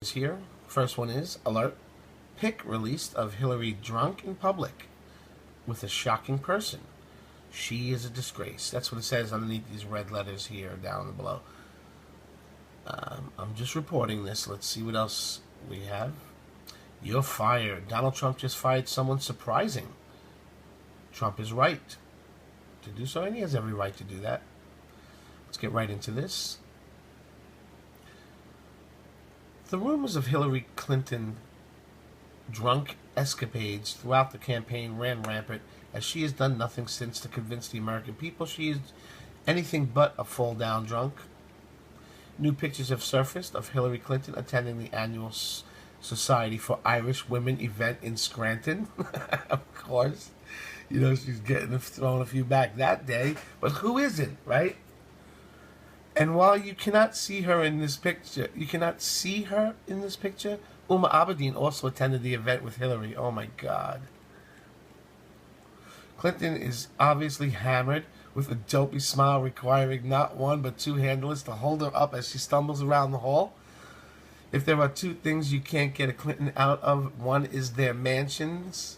Here. First one is alert. Pic released of Hillary drunk in public with a shocking person. She is a disgrace. That's what it says underneath these red letters here down below. I'm just reporting this. Let's see what else we have. You're fired. Donald Trump just fired someone surprising. Trump is right to do so, and he has every right to do that. Let's get right into this. The rumors of Hillary Clinton drunk escapades throughout the campaign ran rampant, as she has done nothing since to convince the American people she is anything but a fall-down drunk. New pictures have surfaced of Hillary Clinton attending the annual Society for Irish Women event in Scranton. Of course. You know, she's getting thrown a few back that day, but who isn't, right? And while you cannot see her in this picture, Uma Abedin also attended the event with Hillary. Oh my God. Clinton is obviously hammered, with a dopey smile requiring not one but two handlers to hold her up as she stumbles around the hall. If there are two things you can't get a Clinton out of, one is their mansions,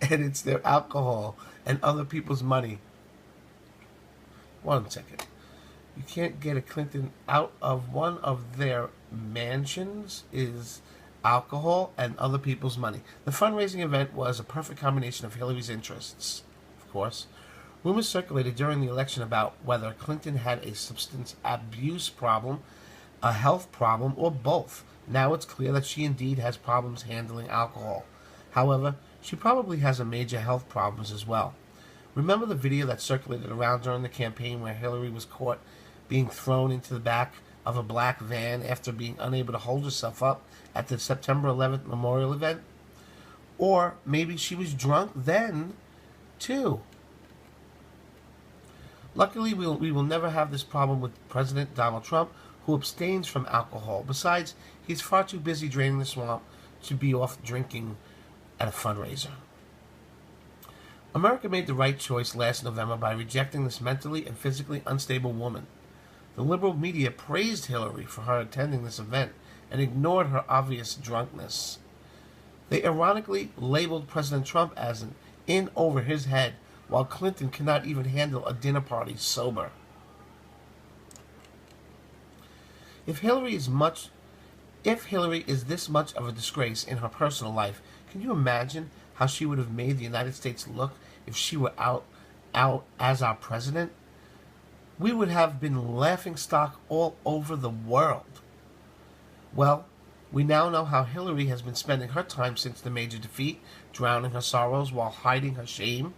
and it's their alcohol and other people's money. One second. You can't get a Clinton out of one of their mansions is alcohol and other people's money. The fundraising event was a perfect combination of Hillary's interests, of course. Rumors circulated during the election about whether Clinton had a substance abuse problem, a health problem, or both. Now it's clear that she indeed has problems handling alcohol. However, she probably has a major health problems as well. Remember the video that circulated around during the campaign where Hillary was caught being thrown into the back of a black van after being unable to hold herself up at the September 11th memorial event? Or maybe she was drunk then, too. Luckily, we will never have this problem with President Donald Trump, who abstains from alcohol. Besides, he's far too busy draining the swamp to be off drinking at a fundraiser. America made the right choice last November by rejecting this mentally and physically unstable woman. The liberal media praised Hillary for her attending this event and ignored her obvious drunkenness. They ironically labeled President Trump as an in over his head, while Clinton cannot even handle a dinner party sober. If Hillary is this much of a disgrace in her personal life, can you imagine how she would have made the United States look if she were out as our president? We would have been laughingstock all over the world. Well, we now know how Hillary has been spending her time since the major defeat, drowning her sorrows while hiding her shame.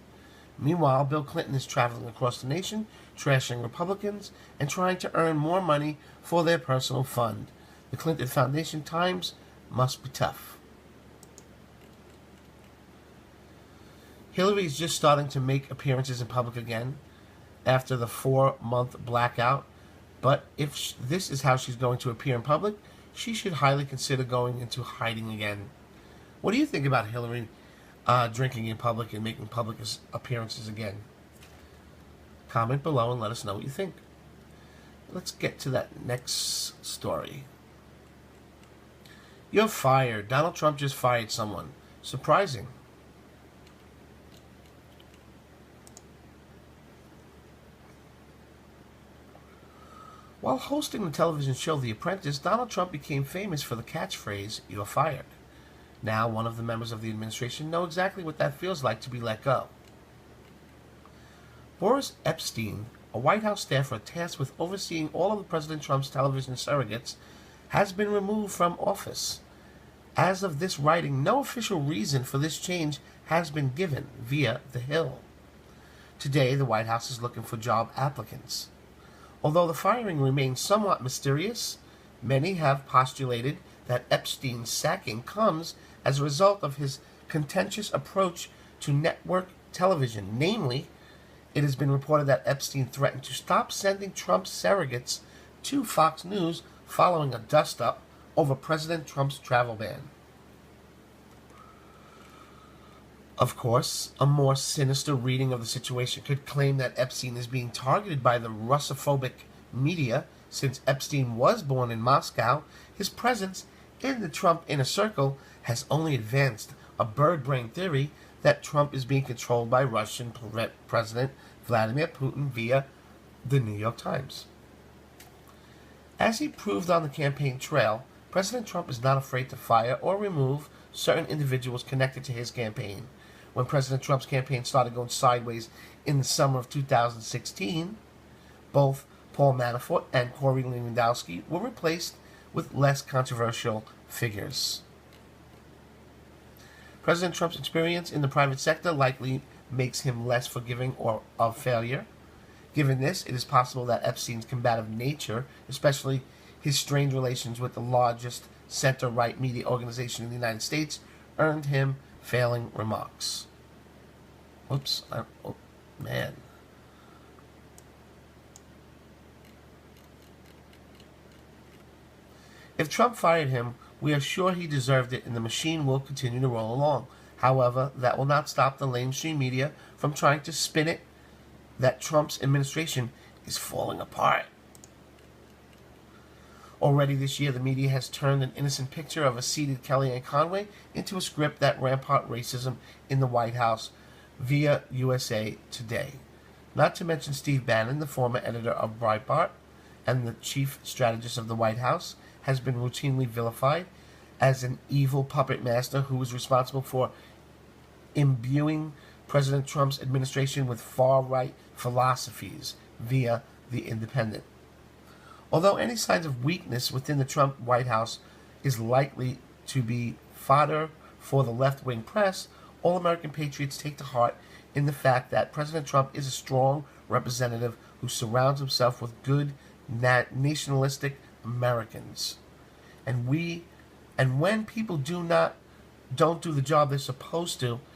Meanwhile, Bill Clinton is traveling across the nation, trashing Republicans, and trying to earn more money for their personal fund. The Clinton Foundation times must be tough. Hillary is just starting to make appearances in public again after the 4-month blackout, but if this is how she's going to appear in public, she should highly consider going into hiding again. What do you think about Hillary drinking in public and making public appearances again? Comment below and let us know what you think. Let's get to that next story. You're fired. Donald Trump just fired someone. Surprising. While hosting the television show The Apprentice, Donald Trump became famous for the catchphrase, "You're fired." Now, one of the members of the administration know exactly what that feels like to be let go. Boris Epstein, a White House staffer tasked with overseeing all of President Trump's television surrogates, has been removed from office. As of this writing, no official reason for this change has been given via The Hill. Today, the White House is looking for job applicants. Although the firing remains somewhat mysterious, many have postulated that Epstein's sacking comes as a result of his contentious approach to network television. Namely, it has been reported that Epstein threatened to stop sending Trump's surrogates to Fox News following a dust-up over President Trump's travel ban. Of course, a more sinister reading of the situation could claim that Epstein is being targeted by the Russophobic media Since Epstein was born in Moscow, his presence in the Trump inner circle has only advanced a bird brain theory that Trump is being controlled by Russian President Vladimir Putin via the New York Times. As he proved on the campaign trail, President Trump is not afraid to fire or remove certain individuals connected to his campaign. When President Trump's campaign started going sideways in the summer of 2016, both Paul Manafort and Corey Lewandowski were replaced with less controversial figures. President Trump's experience in the private sector likely makes him less forgiving of failure. Given this, it is possible that Epstein's combative nature, especially his strained relations with the largest center-right media organization in the United States, earned him failing remarks. Whoops. Oh, man. If Trump fired him, we are sure he deserved it and the machine will continue to roll along. However, that will not stop the lamestream media from trying to spin it that Trump's administration is falling apart. Already this year, the media has turned an innocent picture of a seated Kellyanne Conway into a script that rampart racism in the White House via USA Today. Not to mention Steve Bannon, the former editor of Breitbart and the chief strategist of the White House, has been routinely vilified as an evil puppet master who is responsible for imbuing President Trump's administration with far-right philosophies via The Independent. Although any signs of weakness within the Trump White House is likely to be fodder for the left-wing press, all American patriots take to heart in the fact that President Trump is a strong representative who surrounds himself with good nationalistic Americans. And when people don't do the job they're supposed to,